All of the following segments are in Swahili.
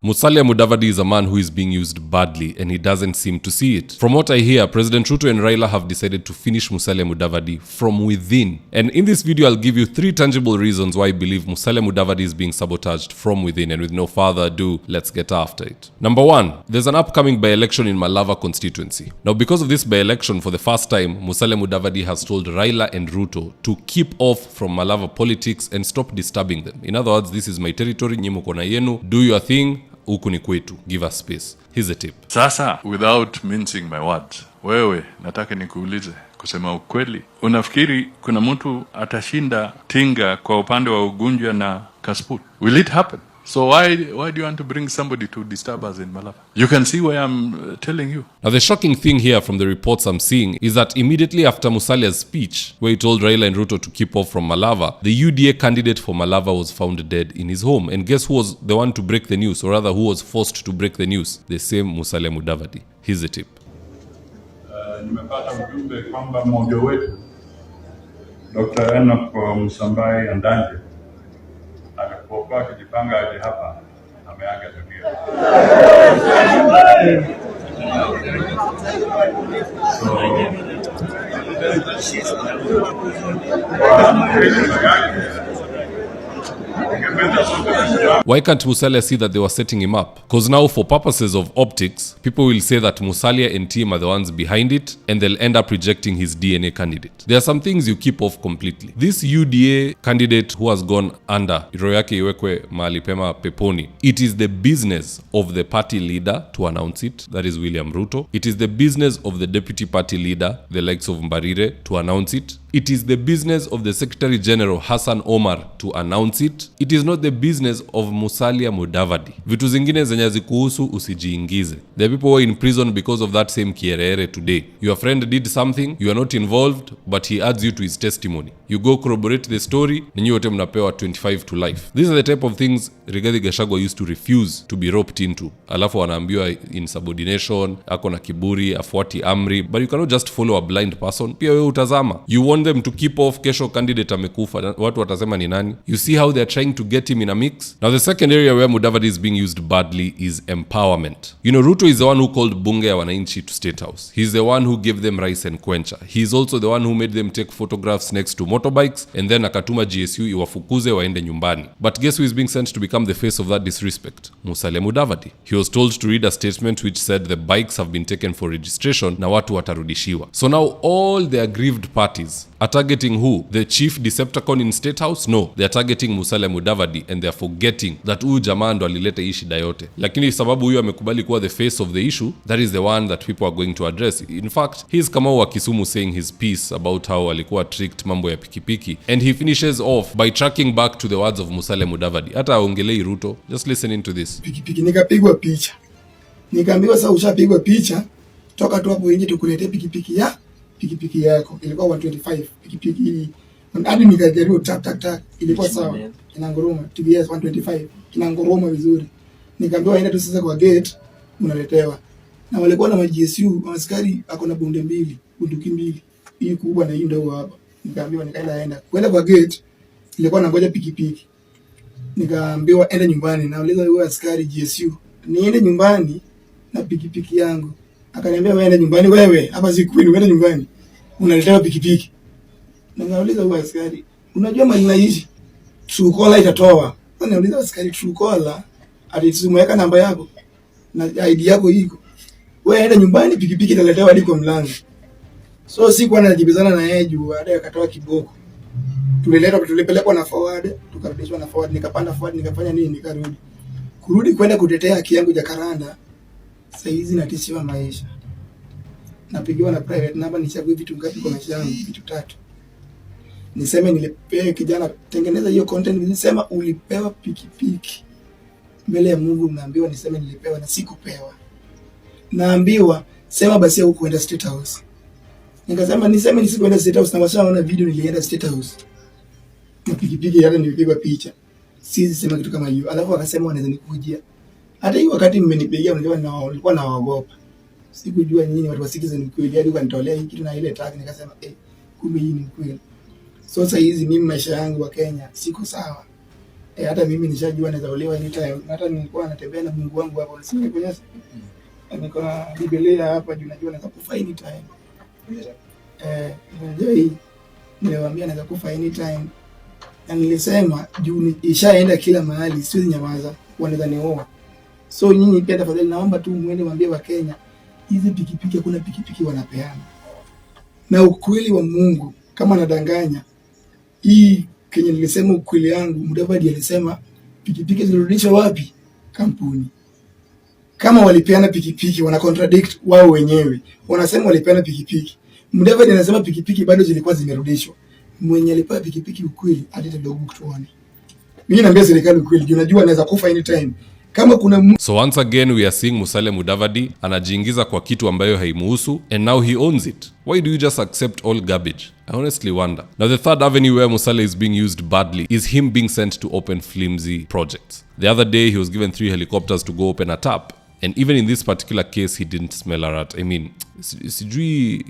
Musalia Mudavadi is a man who is being used badly and he doesn't seem to see it. From what I hear, President Ruto and Raila have decided to finish Musalia Mudavadi from within. And in this video, I'll give you 3 tangible reasons why I believe Musalia Mudavadi is being sabotaged from within. And with no further ado, let's get after it. Number 1, there's an upcoming by-election in Malava constituency. Now, because of this by-election, for the first time, Musalia Mudavadi has told Raila and Ruto to keep off from Malava politics and stop disturbing them. In other words, this is my territory, nyinyi mko na yenu, do your thing, huku ni kwetu, give us space. Here's a tip. Sasa, without mincing my words, wewe nataka nikuulize, kusema ukweli, unafikiri kuna mtu atashinda Tinga kwa upande wa Ugunja na Kasipul? Will it happen? So why do you want to bring somebody to disturb us in Malava? You can see why I'm telling you. Now, the shocking thing here from the reports I'm seeing is that immediately after Musalia's speech, where he told Raila and Ruto to keep off from Malava, the UDA candidate for Malava was found dead in his home. And guess who was the one to break the news, or rather who was forced to break the news? The same Musalia Mudavadi. Here's the tip. Nimepata ujumbe kwamba mmoja wetu Dr. Enock Msambai Adanje alipokuwa akijipanga aje hapa ameaga dunia. Why can't Musalia see that they were setting him up? Because now, for purposes of optics, people will say that Musalia and team are the ones behind it, and they'll end up rejecting his DNA candidate. There are some things you keep off completely. This UDA candidate who has gone under, roho yake iwekwe mahali pema peponi, it is the business of the party leader to announce it, that is William Ruto. It is the business of the deputy party leader, the likes of Mbarire, to announce it. It is the business of the Secretary General Hassan Omar to announce it. It is not the business of Musalia Mudavadi. Vitu zingine zenye zikuhusu usijiingize. There are people who are in prison because of that same kierere today. Your friend did something, you are not involved, but he adds you to his testimony. You go corroborate the story, na nyi wote mnapewa 25 to life. These are the type of things Rigathi Gachagua used to refuse to be roped into. Alafu wanaambiwa insubordination, ako na kiburi, afuati amri, but you cannot just follow a blind person. Pia wewe utazama. You want them to keep off, kesho candidate amekufa, watu watasema ni nani? You see how they are trying to get him in a mix? Now, the second area where Mudavadi is being used badly is empowerment. You know, Ruto is the one who called bunge ya wananchi to State House. He's the one who gave them rice and kwencha. He's also the one who made them take photographs next to motorbikes, and then akatuma GSU iwafukuze waende nyumbani. But guess who is being sent to become the face of that disrespect? Musalia Mudavadi. He was told to read a statement which said the bikes have been taken for registration na watu watarudishiwa. So now all the aggrieved parties are targeting who? The chief Decepticon in State House? No, they are targeting Musalia Mudavadi, and they are forgetting that huyu jamaa ndo alileta hii shida yote. Lakini sababu huyu amekubali kuwa the face of the issue, that is the one that people are going to address. In fact, he is Kamau wa Kisumu saying his piece about how alikuwa tricked mambo ya pikipiki, and he finishes off by tracking back to the words of Musalia Mudavadi. Hata aongelei Ruto. Just listen into this. Pikipiki nikapigwa picha. Nikaambiwa sasa ushapigwa picha, toka tu hapo nje tukuletee pikipiki yako. Ilikuwa 125 pikipiki hii. Hadi nikajaribu tak ilikuwa sawa. Inanguruma TBS 125 inanguruma vizuri. Nikaambiwa aenda tu sasa kwa gate unaletewa. Na walikuwa na GSU, askari ako na bunduki mbili. Hii kubwa na hii ndogo hapa. Nikaambiwa nikaenda kwenda kwa gate, ilikuwa nangoja pikipiki. Nikaambiwa enda nyumbani, na uliza huyo askari GSU, niende nyumbani na pikipiki yangu. Akaniambia wewe enda nyumbani wewe, hapa si kwenu, wewe nyumbani. Unaletewa pikipiki. Na nauliza huyo askari, unajua mali naishi? Truecaller itatoa. Na nauliza askari, Truecaller atitumweka namba yako na ID yako iko. Wewe enda nyumbani, pikipiki italetewa hadi kwa mlango. So sikuwa najibizana na yeye juu baadaye akatoa kiboko. Tulipelekwa na forward, tukarudishwa na forward, nikapanda forward, nikafanya nini, nikarudi. Kurudi kwenda kutetea haki yangu Jakaranda. Sasa hizi natishiwa maisha. Napigiwa na private number, nichague vitu ngapi kwa maisha yangu? Vitu 3. Niseme nilipewa kijana tengeneza hiyo content, nisema ulipewa pikipiki. Mbele ya Mungu unaambiwa niseme nilipewa na sikupewa. Naambiwa sema basi au kuenda State House. Nikasema niseme nisikuenda State House, na washaona video nilienda State House. Na pikipiki hata nilipigwa picha. Siwezi sema kitu kama hiyo. Alafu akasema wanaweza nikujia. Hata hiyo wakati mmenipigia nilikuwa naogopa. Sikujua nyinyi watu wa Citizen kweli, hadi ukanitolea hii kitu na ile tag, nikasema kumbe hii ni kweli. So sasa hizi mimi maisha yangu wa Kenya siko sawa. Hata mimi nishajua naweza olewa anytime. Hata nilikuwa natembea na Mungu wangu hapo nasikia kwenye niko na Biblia hapa juu najua naweza kufa anytime. Unajua hii niliwaambia naweza kufa anytime. Na nilisema juu ishaenda kila mahali, siwezi nyamaza, wanaweza nioa. So nyinyi pia tafadhali naomba tu muende mwambie wa Kenya hizi pikipiki, kuna pikipiki wanapeana. Na ukweli wa Mungu kama nadanganya, hii Kenya nilisema ukweli yangu, Mudavadi alisema pikipiki zilirudishwa wapi? Kampuni. Kama walipeana pikipiki wana contradict wao wenyewe. Wanasema walipeana pikipiki. Mudavadi anasema pikipiki bado zilikuwa zimerudishwa. Mwenye alipewa pikipiki ukweli hadi logbook tuone. Mimi naambia serikali ukweli, unajua anaweza kufa anytime. Kama kuna So once again we are seeing Musalia Mudavadi anajiingiza kwa kitu ambayo haimuhusu and now he owns it. Why do you just accept all garbage? I honestly wonder. Now the third avenue where Musalia is being used badly is him being sent to open flimsy projects. The other day he was given 3 helicopters to go open a tap. And even in this particular case, he didn't smell a rat. I mean, sijui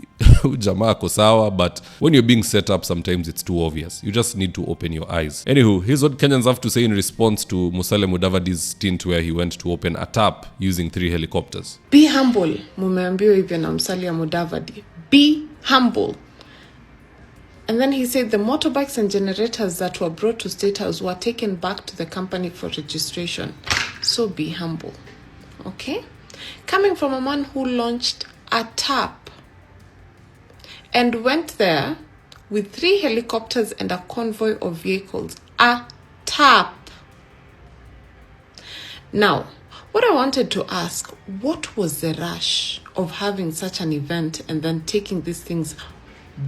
jamaa ako sawa, but when you're being set up, sometimes it's too obvious. You just need to open your eyes. Anywho, here's what Kenyans have to say in response to Musalia Mudavadi's stint where he went to open a tap using 3 helicopters. Be humble, mumeambiwa hivyo na Musalia Mudavadi. Be humble. And then he said the motorbikes and generators that were brought to State House were taken back to the company for registration. So be humble. Okay? Coming from a man who launched a tap and went there with 3 helicopters and a convoy of vehicles. A tap. Now, what I wanted to ask, what was the rush of having such an event and then taking these things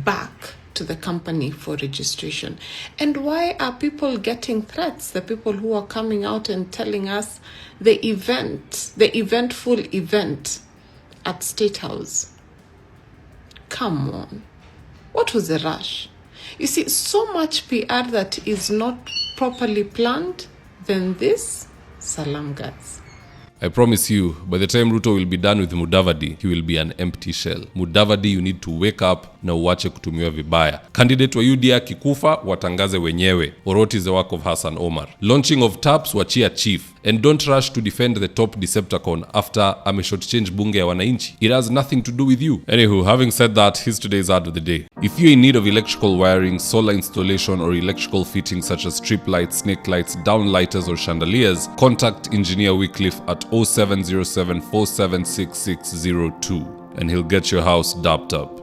back to the company for registration? And why are people getting threats? The people who are coming out and telling us the eventful event at State House. Come on. What was the rush? You see, so much PR that is not properly planned, then this, salam guys. I promise you, by the time Ruto will be done with Mudavadi, he will be an empty shell. Mudavadi, you need to wake up na uache kutumiwa vibaya. Candidate wa UDA kikufa, watangaze wenyewe. Oroti is the work of Hassan Omar. Launching of taps, wachia chief. And don't rush to defend the top Decepticon after ameshortchange bunge ya wananchi. It has nothing to do with you. Anywho, having said that, here's today's ad of the day. If you're in need of electrical wiring, solar installation, or electrical fittings such as strip lights, snake lights, downlighters, or chandeliers, contact Engineer Wycliffe at 0707 476602 and he'll get your house dapped up.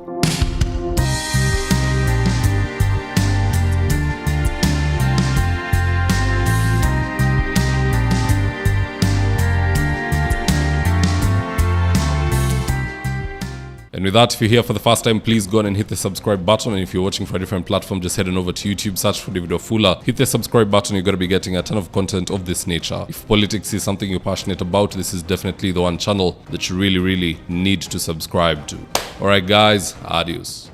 And with that, if you're here for the first time, please go on and hit the subscribe button. And if you're watching for a different platform, just head on over to YouTube, search for Davidwafula. Hit the subscribe button, you're going to be getting a ton of content of this nature. If politics is something you're passionate about, this is definitely the one channel that you really need to subscribe to. Alright guys, adios.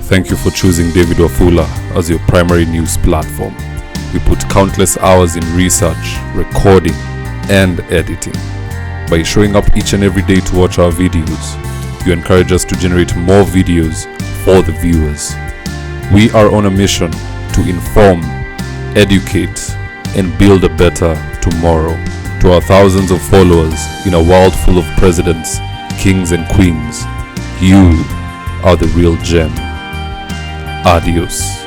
Thank you for choosing Davidwafula as your primary news platform. We put countless hours in research, recording, and editing. By showing up each and every day to watch our videos, you encourage us to generate more videos for the viewers. We are on a mission to inform, educate, and build a better tomorrow. To our thousands of followers in a world full of presidents, kings, and queens, you are the real gem. Adios.